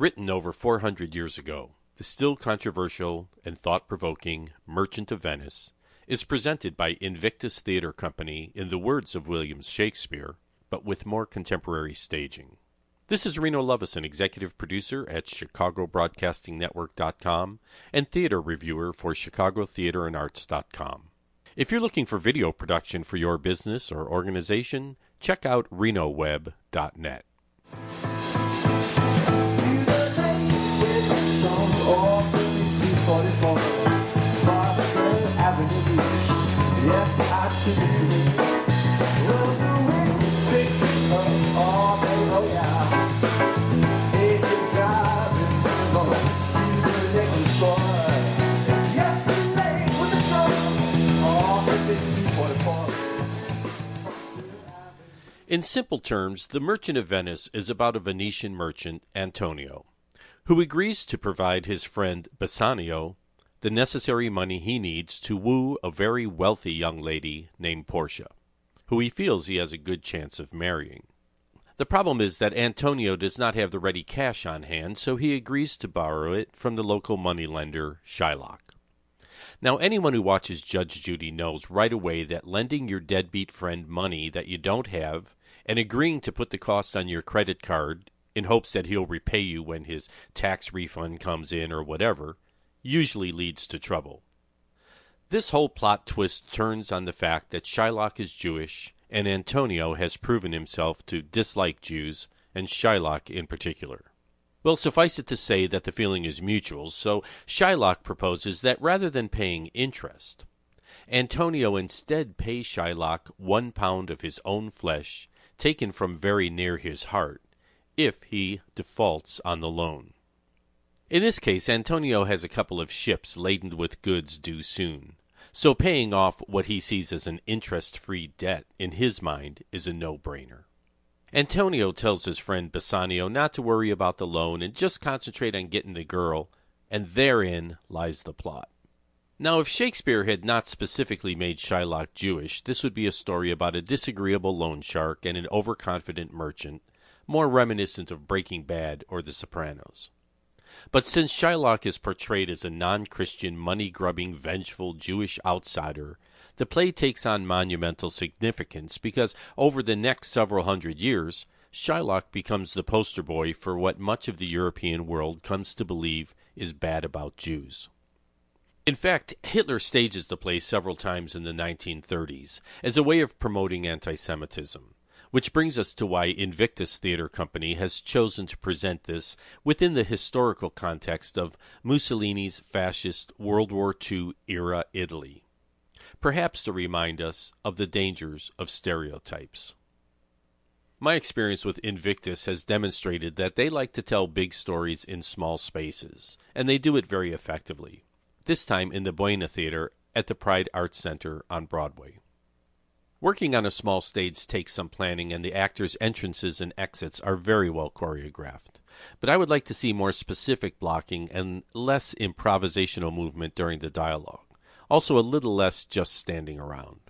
Written over 400 years ago, the still controversial and thought-provoking Merchant of Venice is presented by Invictus Theatre Company in the words of William Shakespeare, but with more contemporary staging. This is Reno Lovison, executive producer at ChicagoBroadcastingNetwork.com and theater reviewer for ChicagoTheatreandArts.com. If you're looking for video production for your business or organization, check out RenoWeb.net. Yes, I took it to me. Well, the wind is picking up all day, oh yeah. It is driving over to the liquor store. Yesterday with the show, all the day 244. In simple terms, The Merchant of Venice is about a Venetian merchant, Antonio, who agrees to provide his friend Bassanio the necessary money he needs to woo a very wealthy young lady named Portia, who he feels he has a good chance of marrying. The problem is that Antonio does not have the ready cash on hand, so he agrees to borrow it from the local moneylender, Shylock. Now, anyone who watches Judge Judy knows right away that lending your deadbeat friend money that you don't have and agreeing to put the cost on your credit card in hopes that he'll repay you when his tax refund comes in or whatever usually leads to trouble. This whole plot twist turns on the fact that Shylock is Jewish, and Antonio has proven himself to dislike Jews, and Shylock in particular. Well, suffice it to say that the feeling is mutual, so Shylock proposes that rather than paying interest, Antonio instead pays Shylock 1 pound of his own flesh, taken from very near his heart, if he defaults on the loan. In this case, Antonio has a couple of ships laden with goods due soon, so paying off what he sees as an interest-free debt in his mind is a no-brainer. Antonio tells his friend Bassanio not to worry about the loan and just concentrate on getting the girl, and therein lies the plot. Now, if Shakespeare had not specifically made Shylock Jewish, this would be a story about a disagreeable loan shark and an overconfident merchant, more reminiscent of Breaking Bad or The Sopranos. But since Shylock is portrayed as a non-Christian, money-grubbing, vengeful Jewish outsider, the play takes on monumental significance because over the next several hundred years, Shylock becomes the poster boy for what much of the European world comes to believe is bad about Jews. In fact, Hitler stages the play several times in the 1930s as a way of promoting anti-Semitism. Which brings us to why Invictus Theatre Company has chosen to present this within the historical context of Mussolini's fascist World War II era Italy, perhaps to remind us of the dangers of stereotypes. My experience with Invictus has demonstrated that they like to tell big stories in small spaces, and they do it very effectively, this time in the Buena Theater at the Pride Arts Center on Broadway. Working on a small stage takes some planning, and the actors' entrances and exits are very well choreographed. But I would like to see more specific blocking and less improvisational movement during the dialogue. Also a little less just standing around.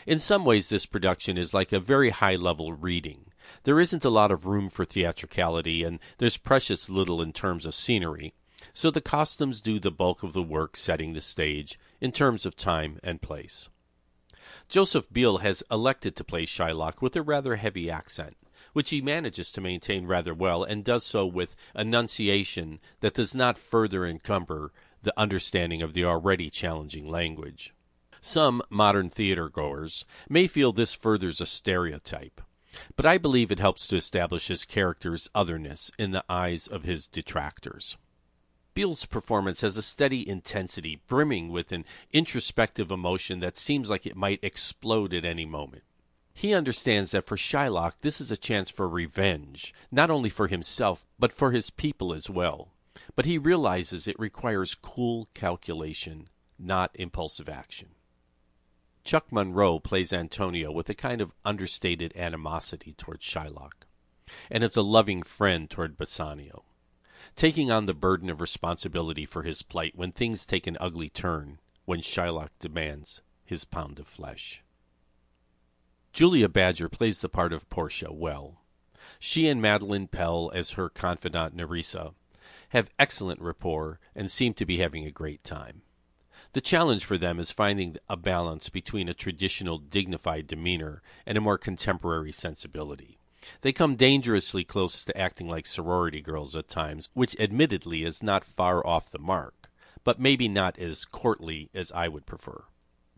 In some ways, this production is like a very high-level reading. There isn't a lot of room for theatricality, and there's precious little in terms of scenery, so the costumes do the bulk of the work setting the stage in terms of time and place. Joseph Beale has elected to play Shylock with a rather heavy accent, which he manages to maintain rather well and does so with enunciation that does not further encumber the understanding of the already challenging language. Some modern theater-goers may feel this furthers a stereotype, but I believe it helps to establish his character's otherness in the eyes of his detractors. Beale's performance has a steady intensity, brimming with an introspective emotion that seems like it might explode at any moment. He understands that for Shylock, this is a chance for revenge, not only for himself, but for his people as well. But he realizes it requires cool calculation, not impulsive action. Chuck Monroe plays Antonio with a kind of understated animosity toward Shylock, and as a loving friend toward Bassanio, taking on the burden of responsibility for his plight when things take an ugly turn, when Shylock demands his pound of flesh. Julia Badger plays the part of Portia well. She and Madeline Pell, as her confidant Nerissa, have excellent rapport and seem to be having a great time. The challenge for them is finding a balance between a traditional dignified demeanor and a more contemporary sensibility. They come dangerously close to acting like sorority girls at times, which admittedly is not far off the mark, but maybe not as courtly as I would prefer.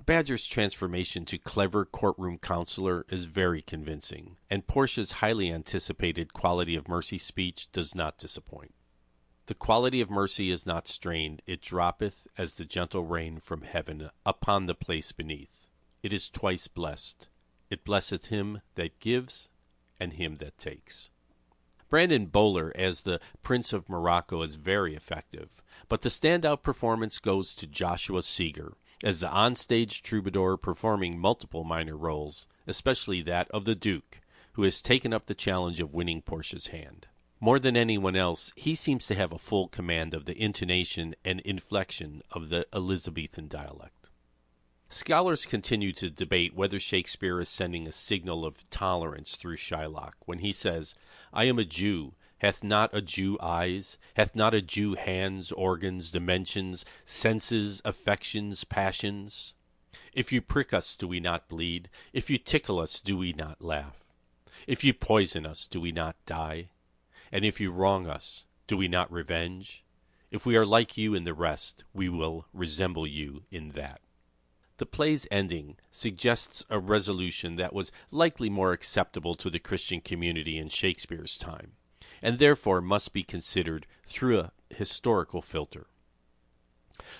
Badger's transformation to clever courtroom counselor is very convincing, and Portia's highly anticipated quality of mercy speech does not disappoint. The quality of mercy is not strained, it droppeth as the gentle rain from heaven upon the place beneath. It is twice blessed. It blesseth him that gives and him that takes. Brandon Bowler as the Prince of Morocco is very effective, but the standout performance goes to Joshua Seeger as the onstage troubadour, performing multiple minor roles, especially that of the Duke, who has taken up the challenge of winning Portia's hand. More than anyone else, he seems to have a full command of the intonation and inflection of the Elizabethan dialect. Scholars continue to debate whether Shakespeare is sending a signal of tolerance through Shylock when he says, "I am a Jew. Hath not a Jew eyes? Hath not a Jew hands, organs, dimensions, senses, affections, passions? If you prick us, do we not bleed? If you tickle us, do we not laugh? If you poison us, do we not die? And if you wrong us, do we not revenge? If we are like you in the rest, we will resemble you in that." The play's ending suggests a resolution that was likely more acceptable to the Christian community in Shakespeare's time, and therefore must be considered through a historical filter.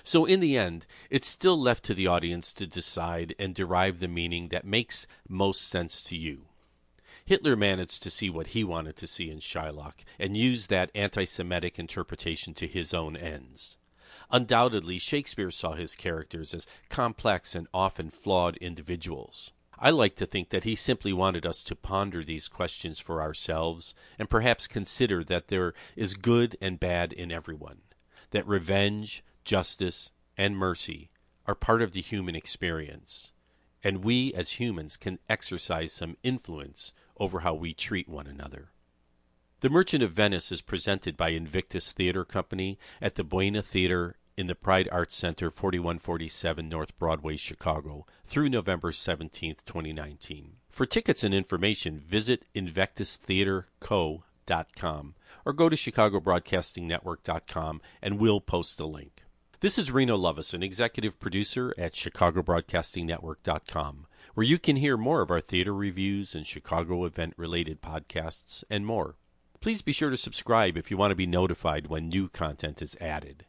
So in the end, it's still left to the audience to decide and derive the meaning that makes most sense to you. Hitler managed to see what he wanted to see in Shylock and used that anti-Semitic interpretation to his own ends. Undoubtedly, Shakespeare saw his characters as complex and often flawed individuals. I like to think that he simply wanted us to ponder these questions for ourselves and perhaps consider that there is good and bad in everyone, that revenge, justice, and mercy are part of the human experience, and we as humans can exercise some influence over how we treat one another. The Merchant of Venice is presented by Invictus Theater Company at the Buena Theater in the Pride Arts Center, 4147 North Broadway, Chicago, through November 17, 2019. For tickets and information, visit invictustheaterco.com or go to chicagobroadcastingnetwork.com and we'll post a link. This is Reno Lovison, executive producer at chicagobroadcastingnetwork.com, where you can hear more of our theater reviews and Chicago event-related podcasts and more. Please be sure to subscribe if you want to be notified when new content is added.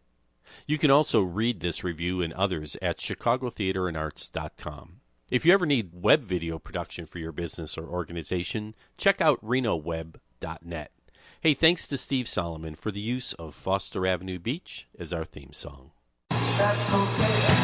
You can also read this review and others at chicagotheaterandarts.com. If you ever need web video production for your business or organization, check out renoweb.net. Hey, thanks to Steve Solomon for the use of Foster Avenue Beach as our theme song. That's okay.